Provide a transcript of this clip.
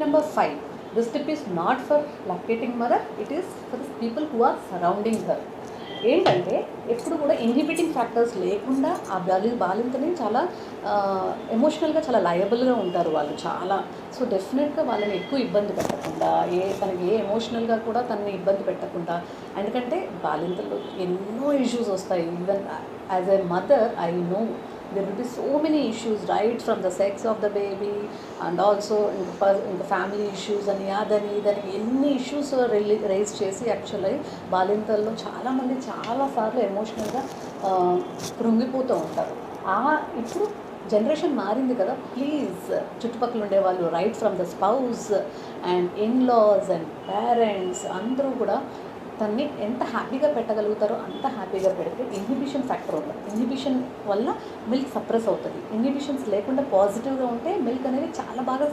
Number 5, this tip is not for lactating mother, it is for the people who are surrounding her. ఏంటంటే ఎప్పుడు కూడా inhibiting factors లేకుండా ఆ బాలింతని చాలా ఎమోషనల్గా చాలా లయబుల్గా ఉంటారు వాళ్ళు చాలా. సో డెఫినెట్గా వాళ్ళని ఎక్కువ ఇబ్బంది పెట్టకుండా, తనకి ఎమోషనల్గా కూడా తనని ఇబ్బంది పెట్టకుండా, ఎందుకంటే బాలింతలు ఎన్నో ఇష్యూస్ వస్తాయి. Even as a mother I know there will be so many issues, right from the sex of the baby and also in the family issues and yadani ఎన్ని ఇష్యూస్ రైజ్ చేసి యాక్చువల్లీ బాలింతల్లో చాలామంది చాలాసార్లు ఎమోషనల్గా కృంగిపోతూ ఉంటారు. ఇప్పుడు generation మారింది కదా, please చుట్టుపక్కల ఉండేవాళ్ళు right from the spouse and in-laws and parents అందరూ కూడా తన్ని ఎంత హ్యాపీగా పెట్టగలుగుతారో అంత హ్యాపీగా పెడితే ఇన్హిబిషన్ ఫ్యాక్టర్ ఉంటుంది. ఇన్హిబిషన్ వల్ల మిల్క్ సప్రెస్ అవుతుంది. ఇన్హిబిషన్స్ లేకుండా పాజిటివ్గా ఉంటే మిల్క్ అనేది చాలా బాగా